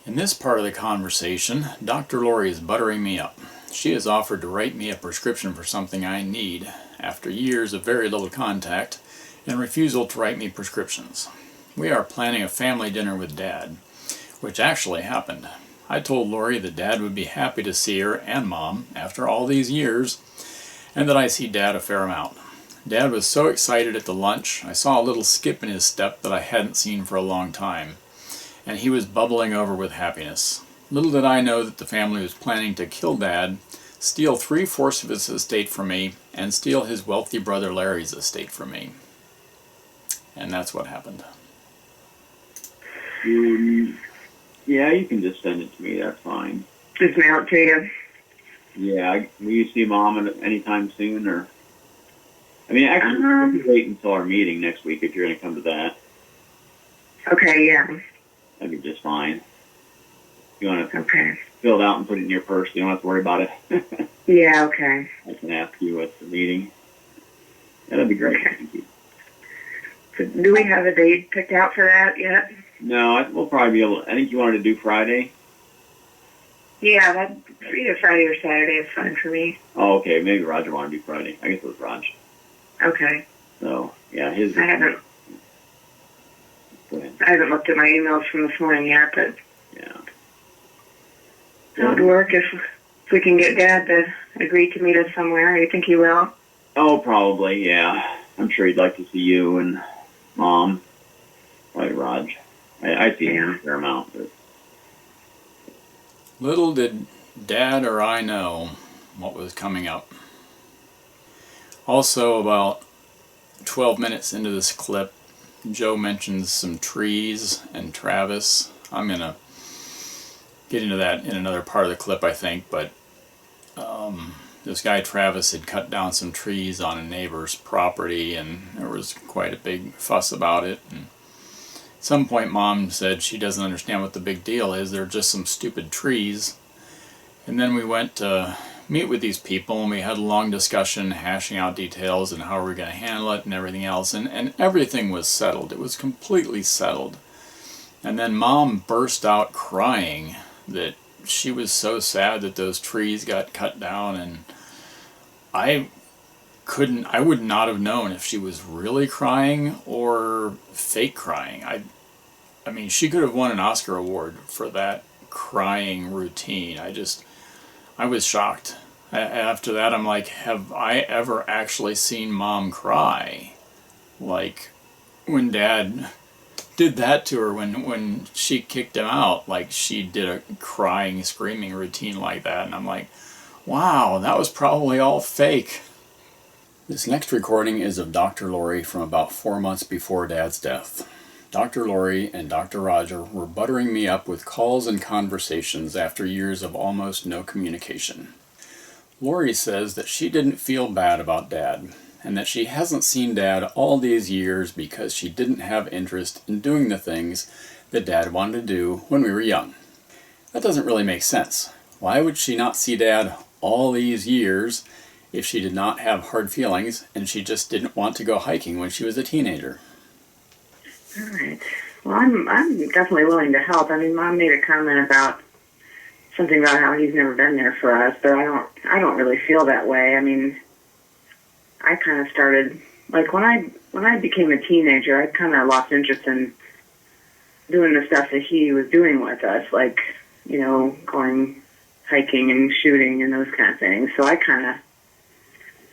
In this part of the conversation, Dr. Lori is buttering me up. She has offered to write me a prescription for something I need after years of very little contact and refusal to write me prescriptions. We are planning a family dinner with Dad, which actually happened. I told Lori that Dad would be happy to see her and Mom after all these years, and that I see Dad a fair amount. Dad was so excited at the lunch, I saw a little skip in his step that I hadn't seen for a long time, and he was bubbling over with happiness. Little did I know that the family was planning to kill Dad, steal 3/4 of his estate from me, and steal his wealthy brother Larry's estate from me. And that's what happened. Yeah, you can just send it to me. That's fine. Just mail it to you. Yeah, will you see Mom anytime soon, or? I mean, actually, we can wait until our meeting next week if you're going to come to that. Okay, yeah. That'd be just fine. You want to Okay. fill it out and put it in your purse. You don't have to worry about it. Yeah, okay. I can ask you at the meeting. That'd be great. Okay. Thank you. So do we have a date picked out for that yet? No, we'll probably be able. I think you wanted to do Friday. Yeah, that either Friday or Saturday is fine for me. Oh, okay. Maybe Roger wanted to do Friday. I guess it was Raj. Okay. So yeah, his. I haven't Go ahead. looked at my emails from this morning yet, but Yeah. it would work if we can get Dad to agree to meet us somewhere. You think he will? Oh, probably. Yeah. I'm sure he'd like to see you and Mom. Probably Raj. I see him a fair amount, but. Little did Dad or I know what was coming up. Also, about 12 minutes into this clip, Joe mentions some trees and Travis. I'm going to get into that in another part of the clip, I think, but this guy Travis had cut down some trees on a neighbor's property, and there was quite a big fuss about it. And at some point, Mom said she doesn't understand what the big deal is. They're just some stupid trees. And then we went to meet with these people, and we had a long discussion hashing out details and how we were going to handle it and everything else. And everything was settled. It was completely settled. And then Mom burst out crying that she was so sad that those trees got cut down, and I would not have known if she was really crying or fake crying. I mean, she could have won an Oscar award for that crying routine. I was shocked. After that, I'm like, have I ever actually seen Mom cry? Like, when Dad did that to her, when she kicked him out, like she did a crying, screaming routine like that. And I'm like, wow, that was probably all fake. This next recording is of Dr. Lori from about 4 months before Dad's death. Dr. Lori and Dr. Roger were buttering me up with calls and conversations after years of almost no communication. Lori says that she didn't feel bad about Dad, and that she hasn't seen Dad all these years because she didn't have interest in doing the things that Dad wanted to do when we were young. That doesn't really make sense. Why would she not see Dad all these years if she did not have hard feelings and she just didn't want to go hiking when she was a teenager? All right. Well, I'm definitely willing to help. I mean, Mom made a comment about something about how he's never been there for us, but I don't really feel that way. I mean, I kind of started, like, when I became a teenager, I kind of lost interest in doing the stuff that he was doing with us, like, you know, going hiking and shooting and those kind of things. So I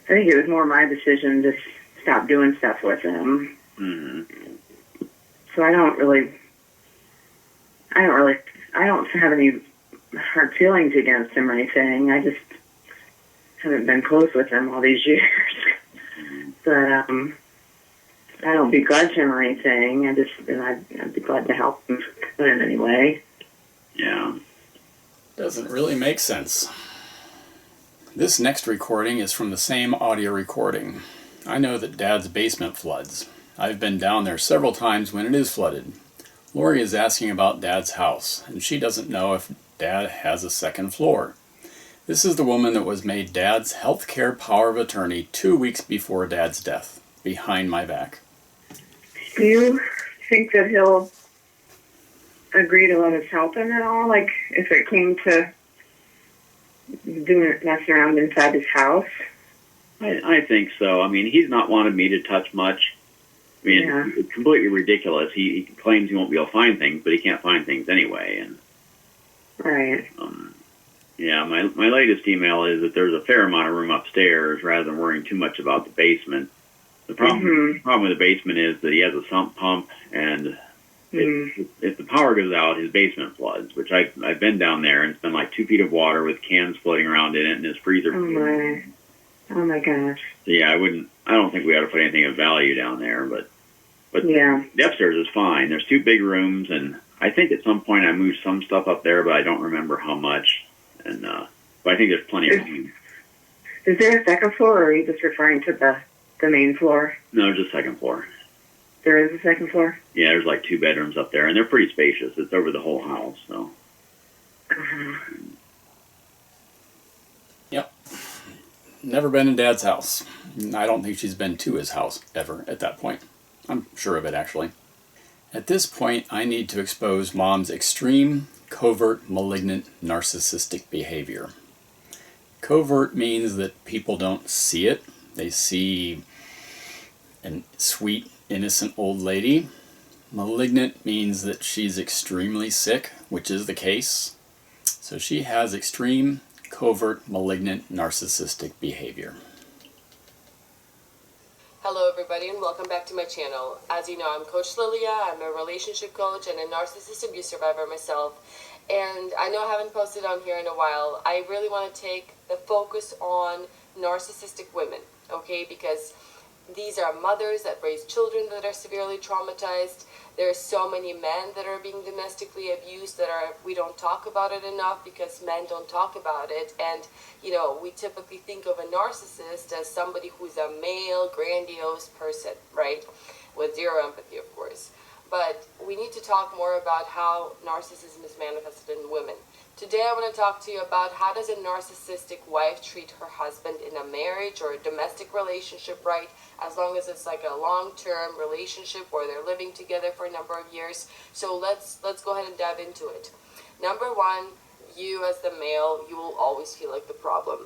think it was more my decision to stop doing stuff with him. Mm-hmm. So I don't have any hard feelings against him or anything. I just haven't been close with him all these years. But I don't begrudge him or anything. I'd be glad to help him in any way. Yeah. Doesn't really make sense. This next recording is from the same audio recording. I know that Dad's basement floods. I've been down there several times when it is flooded. Lori is asking about Dad's house, and she doesn't know if Dad has a second floor. This is the woman that was made Dad's healthcare power of attorney 2 weeks before Dad's death, behind my back. Do you think that he'll agree to let us help him at all? Like, if it came to messing around inside his house? I think so. I mean, he's not wanted me to touch much. I mean, Yeah. it's completely ridiculous. He claims he won't be able to find things, but he can't find things anyway. And Right. yeah, my latest email is that there's a fair amount of room upstairs rather than worrying too much about the basement. The problem with the basement is that he has a sump pump, and if the power goes out, his basement floods. Which I've been down there, and it's been like 2 feet of water with cans floating around in it, and his freezer. Oh my gosh. So yeah, I don't think we ought to put anything of value down there, but Yeah. the upstairs is fine. There's 2 big rooms, and I think at some point I moved some stuff up there, but I don't remember how much. And but I think there's plenty of room. Is there a second floor, or are you just referring to the main floor? No, there's a second floor. There is a second floor? Yeah, there's like 2 bedrooms up there, and they're pretty spacious. It's over the whole house, so. Yep. Never been in Dad's house. I don't think she's been to his house ever at that point. I'm sure of it, actually. At this point, I need to expose Mom's extreme, covert, malignant, narcissistic behavior. Covert means that people don't see it. They see a sweet, innocent old lady. Malignant means that she's extremely sick, which is the case. So she has extreme, covert, malignant, narcissistic behavior. Hello everybody and welcome back to my channel. As you know, I'm Coach Lilia. I'm a relationship coach and a narcissist abuse survivor myself. And I know I haven't posted on here in a while. I really want to take the focus on narcissistic women, okay? Because these are mothers that raise children that are severely traumatized. There are so many men that are being domestically abused that we don't talk about it enough because men don't talk about it. And, you know, we typically think of a narcissist as somebody who's a male, grandiose person, right? With zero empathy, of course. But we need to talk more about how narcissism is manifested in women. Today I want to talk to you about how does a narcissistic wife treat her husband in a marriage or a domestic relationship, right? As long as it's like a long-term relationship where they're living together for a number of years. So let's go ahead and dive into it. Number one, you as the male, you will always feel like the problem.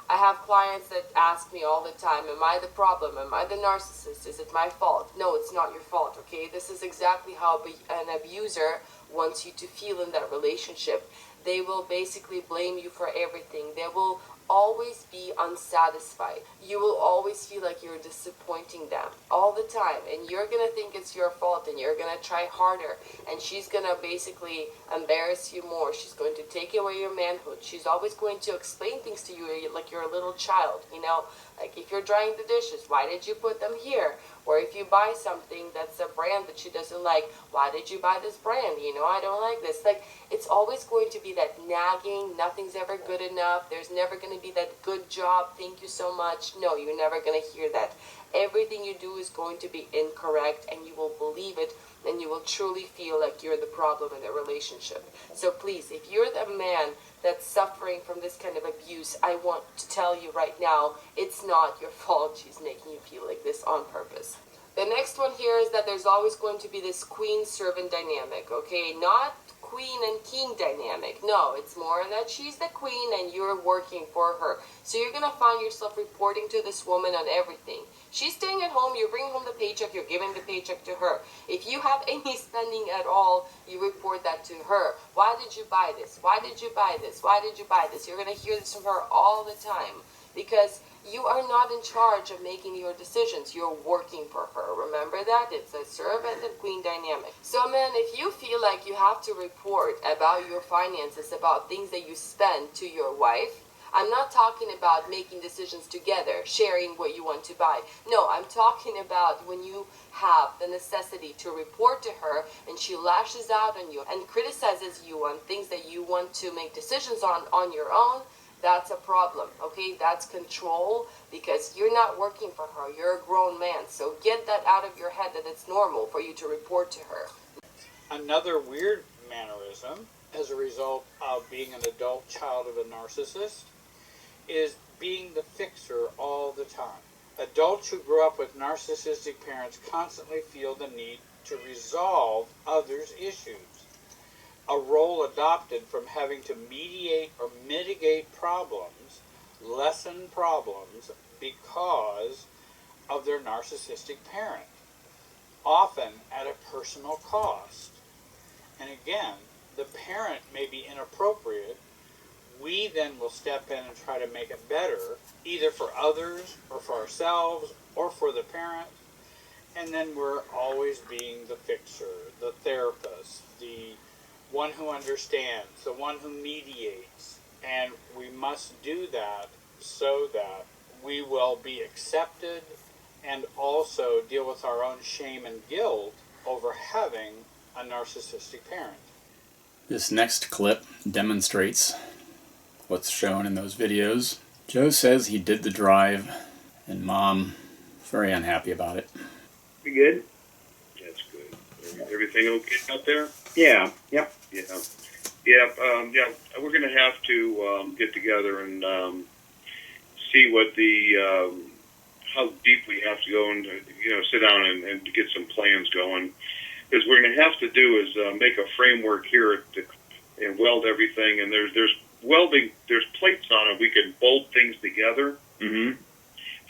I have clients that ask me all the time, am I the problem? Am I the narcissist? Is it my fault? No, it's not your fault, okay? This is exactly how an abuser wants you to feel in that relationship. They will basically blame you for everything. They will always be unsatisfied. You will always feel like you're disappointing them all the time, and you're gonna think it's your fault, and you're gonna try harder, and she's gonna basically embarrass you more. She's going to take away your manhood. She's always going to explain things to you like you're a little child, you know, like if you're drying the dishes, why did you put them here? Or if you buy something that's a brand that she doesn't like, why did you buy this brand? You know, I don't like this. Like, it's always going to be that nagging, nothing's ever good enough, there's never going to be that good job, thank you so much. No, you're never going to hear that. Everything you do is going to be incorrect, and you will believe it, and you will truly feel like you're the problem in the relationship. So please, if you're the man that's suffering from this kind of abuse, I want to tell you right now, it's not your fault she's making you feel like this on purpose. The next one here is that there's always going to be this queen-servant dynamic, okay? Not queen and king dynamic. No, it's more that she's the queen and you're working for her. So you're going to find yourself reporting to this woman on everything. She's staying at home, you're bringing home the paycheck, you're giving the paycheck to her. If you have any spending at all, you report that to her. Why did you buy this? Why did you buy this? Why did you buy this? You're going to hear this from her all the time because you are not in charge of making your decisions. You're working for her. Remember that? It's a servant and queen dynamic. So man, if you feel like you have to report about your finances, about things that you spend to your wife, I'm not talking about making decisions together, sharing what you want to buy. No, I'm talking about when you have the necessity to report to her and she lashes out on you and criticizes you on things that you want to make decisions on your own. That's a problem, okay? That's control because you're not working for her. You're a grown man. So get that out of your head that it's normal for you to report to her. Another weird mannerism as a result of being an adult child of a narcissist is being the fixer all the time. Adults who grow up with narcissistic parents constantly feel the need to resolve others' issues. a role adopted from having to mediate or mitigate problems, lessen problems, because of their narcissistic parent, often at a personal cost. And again, the parent may be inappropriate. We then will step in and try to make it better, either for others or for ourselves or for the parent. And then we're always being the fixer, the therapist, the one who understands, the one who mediates. And we must do that so that we will be accepted and also deal with our own shame and guilt over having a narcissistic parent. This next clip demonstrates what's shown in those videos. Joe says he did the drive, and Mom is very unhappy about it. You good? That's good. Everything okay out there? Yeah. Yep. Yeah. Yeah. We're going to have to get together and see what the how deep we have to go and sit down and get some plans going. Because we're going to have to do is make a framework here and weld everything. And there's welding. There's plates on it. We can bolt things together. Mm-hmm.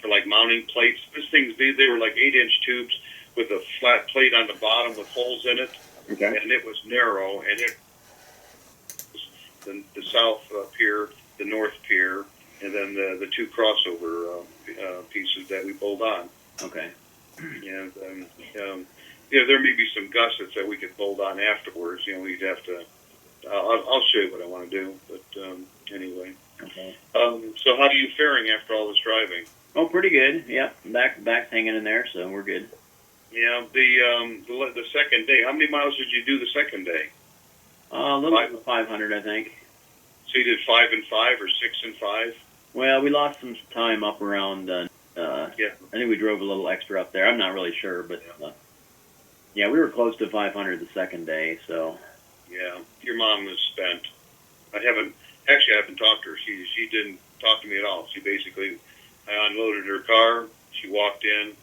For like mounting plates. This things they were like 8-inch tubes with a flat plate on the bottom with holes in it. Okay. And it was narrow, and it the south pier, the north pier, and then the two crossover pieces that we bolt on. Okay. And there may be some gussets that we could bolt on afterwards. We'd have to. I'll show you what I want to do, but anyway. Okay. So how are you faring after all this driving? Oh, pretty good. Yep. Back's hanging in there, so we're good. Yeah. The second day. How many miles did you do the second day? A little over 500, I think. So you did 5 and 5 or 6 and 5? Well, we lost some time up around. Yeah. I think we drove a little extra up there. I'm not really sure, but yeah, we were close to 500 the second day. So. Yeah. Your mom was spent. I haven't talked to her. She didn't talk to me at all. She basically, I unloaded her car. She walked in.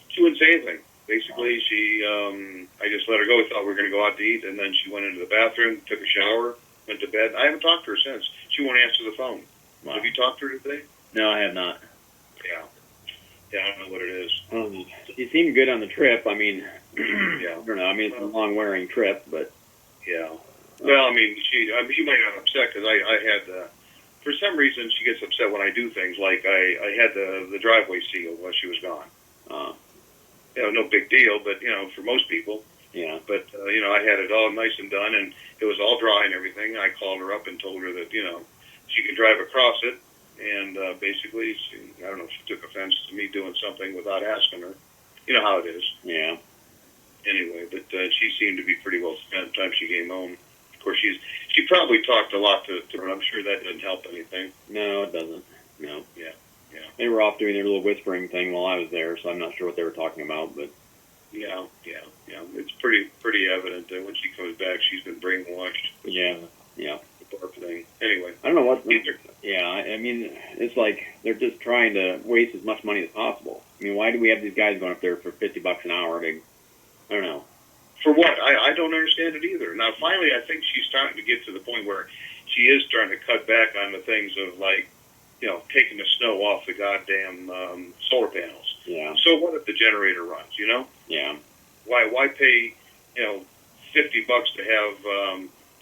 She wouldn't say anything. Basically, I just let her go. We thought we were going to go out to eat, and then she went into the bathroom, took a shower, went to bed. I haven't talked to her since. She won't answer the phone. Wow. Have you talked to her today? No, I have not. Yeah, I don't know what it is. You seemed good on the trip. I mean, Yeah. I don't know. I mean, it's a long wearing trip, but Yeah. Well, she might have got upset because I had for some reason she gets upset when I do things like I had the driveway sealed while she was gone. No big deal, but for most people. yeah. But I had it all nice and done, and it was all dry and everything. I called her up and told her that she could drive across it, and basically I don't know if she took offense to me doing something without asking her. You know how it is. Yeah. Anyway, but she seemed to be pretty well spent the time she came home. Of course, she probably talked a lot to her. I'm sure that didn't help anything. No, it doesn't. No. Yeah. They were off doing their little whispering thing while I was there, so I'm not sure what they were talking about, but. Yeah. It's pretty evident that when she comes back, she's been brainwashed. Yeah. The barf thing. Anyway. I don't know what. Yeah, I mean, it's like they're just trying to waste as much money as possible. I mean, why do we have these guys going up there for $50 an hour? I don't know. For what? I don't understand it either. Now, finally, I think she's starting to get to the point where she is starting to cut back on the things of, like, taking the snow off the goddamn solar panels. Yeah. So what if the generator runs, Yeah. Why pay, $50 to have,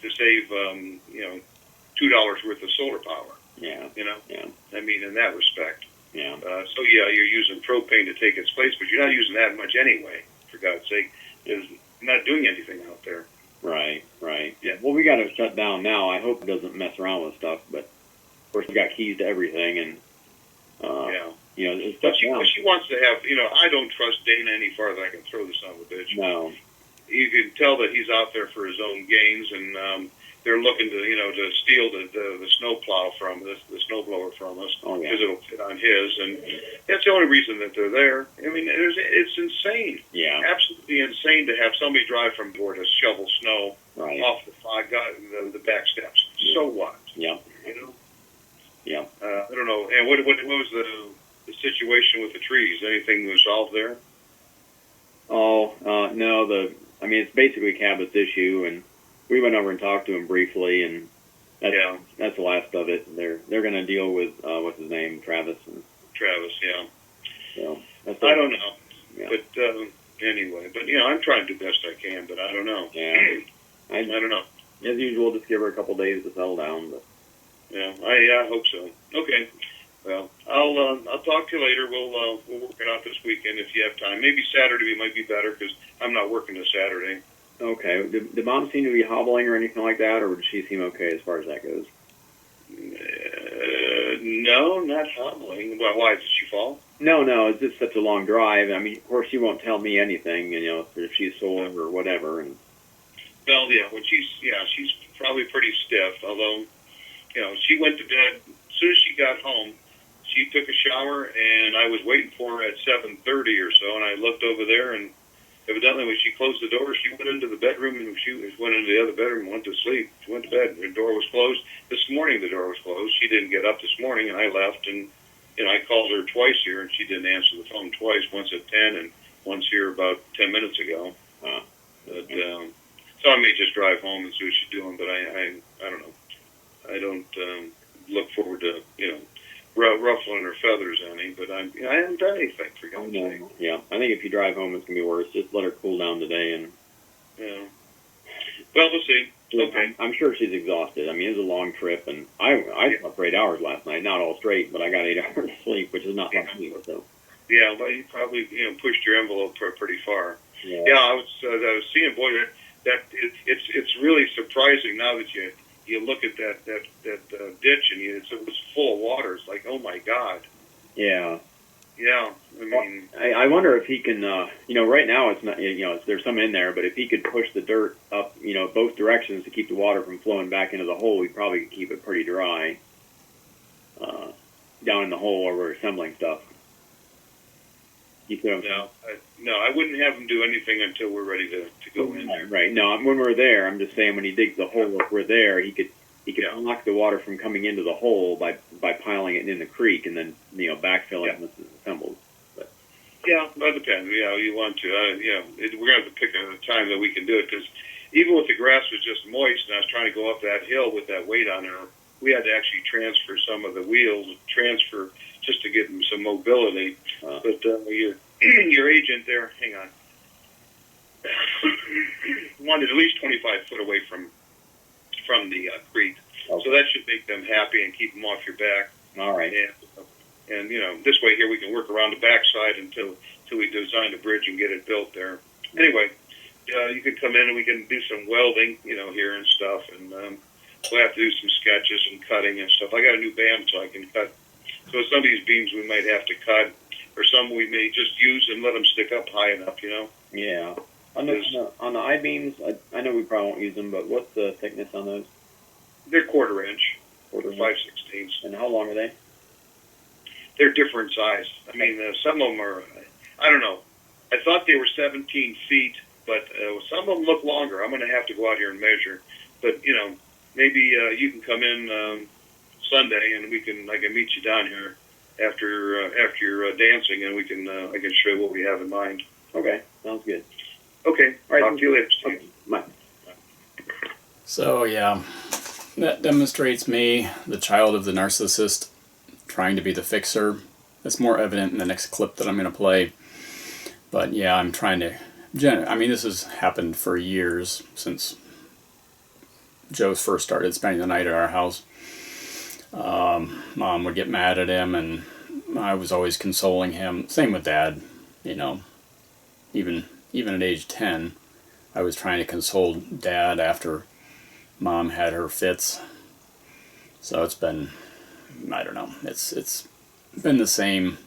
to save, $2 worth of solar power? Yeah. Yeah. I mean, in that respect. Yeah. So, yeah, you're using propane to take its place, but you're not using that much anyway, for God's sake. It's not doing anything out there. Right. Yeah. Well, we got to shut down now. I hope it doesn't mess around with stuff, but of course we got keys to everything, and it's But she wants to have, I don't trust Dana any farther than I can throw the son of a bitch. No. You can tell that he's out there for his own gains, and they're looking to steal the snow plow from us, the snow blower from us, because it'll fit on his, and that's the only reason that they're there. I mean, it's insane. Yeah. Absolutely insane to have somebody drive from board to shovel snow off the back steps. Yeah. So what? Yeah. Yeah. I don't know. And what was the situation with the trees? Anything resolved there? Oh, no, it's basically Cabot's issue, and, we went over and talked to him briefly, and that's, Yeah. that's the last of it. They're going to deal with what's his name, Travis. And, Travis, yeah. so that's I don't know. Yeah. But anyway, but you know, I'm trying to do the best I can, but I don't know. Yeah. I don't know. As usual, just give her a couple days to settle down. But Yeah, I hope so. Okay. Well, I'll talk to you later. We'll work it out this weekend if you have time. Maybe Saturday might be better because I'm not working this Saturday. okay. Did Mom seem to be hobbling or anything like that, or did she seem okay as far as that goes? No, not hobbling. Well, why did she fall? No, it's just such a long drive. I mean, of course, she won't tell me anything, you know, if she's sore or whatever. And Well, yeah, when she's probably pretty stiff. Although, you know, she went to bed as soon as she got home. She took a shower, and I was waiting for her at 7:30 or so. And I looked over there, and evidently, when she closed the door, she went into the bedroom, and she went into the other bedroom and went to sleep. She went to bed. The door was closed. This morning, the door was closed. She didn't get up this morning, and I left. And you know, I called her twice here, and she didn't answer the phone twice. Once at 10, and once here about 10 minutes ago. But so I may just drive home and see what she's doing. But I don't know. I don't look forward to ruffling her feathers any. But I haven't done anything for God's sake. yeah, I think if you drive home, it's gonna be worse. Just let her cool down today, and Yeah. Well, we'll see. Okay. I'm sure she's exhausted. I mean, it was a long trip, and I slept for 8 hours last night. Not all straight, but I got 8 hours of sleep, which is not much sleep. So Yeah, well, you probably pushed your envelope pretty far. yeah, Yeah, I was seeing, boy, that it's really surprising now that you look at that ditch and it was full of water. It's like, oh my God. yeah. Yeah, I mean, I wonder if he can. Right now it's not. There's some in there, but if he could push the dirt up, both directions to keep the water from flowing back into the hole, he probably could keep it pretty dry. Down in the hole where we're assembling stuff. no, I wouldn't have him do anything until we're ready to go in there. Right. No, when we're there, I'm just saying when he digs the hole, if we're there, he could block the water from coming into the hole by piling it in the creek and then backfilling once it's assembled. But Yeah, that depends. Yeah, you want to. We're going to have to pick a time that we can do it because even if the grass was just moist and I was trying to go up that hill with that weight on there, we had to actually transfer some of the wheels, just to get them some mobility. But your agent there, hang on, wanted at least 25 foot away from the creek. Okay. So that should make them happy and keep them off your back. all right. And this way here we can work around the backside until we design the bridge and get it built there. Anyway, you can come in and we can do some welding, here and stuff, and we'll have to do some sketches and cutting and stuff. I got a new band so I can cut. So some of these beams we might have to cut, or some we may just use and let them stick up high enough, Yeah. On the I-beams, I know we probably won't use them, but what's the thickness on those? They're quarter inch, Quarter inch. 5/16. And how long are they? They're different size. I mean, some of them are, I don't know. I thought they were 17 feet, but some of them look longer. I'm going to have to go out here and measure. But, maybe you can come in Sunday and I can meet you down here after you're dancing, and I can show you what we have in mind. Okay, sounds good. Okay, All right. talk to you later, Steve. Okay. Bye. So yeah, that demonstrates me, the child of the narcissist, trying to be the fixer. That's more evident in the next clip that I'm going to play. But yeah, I'm trying to... this has happened for years, since Joe's first started spending the night at our house. Mom would get mad at him, and I was always consoling him. Same with Dad, even at age 10, I was trying to console Dad after Mom had her fits. So it's been, I don't know, it's been the same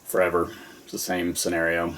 forever. It's the same scenario.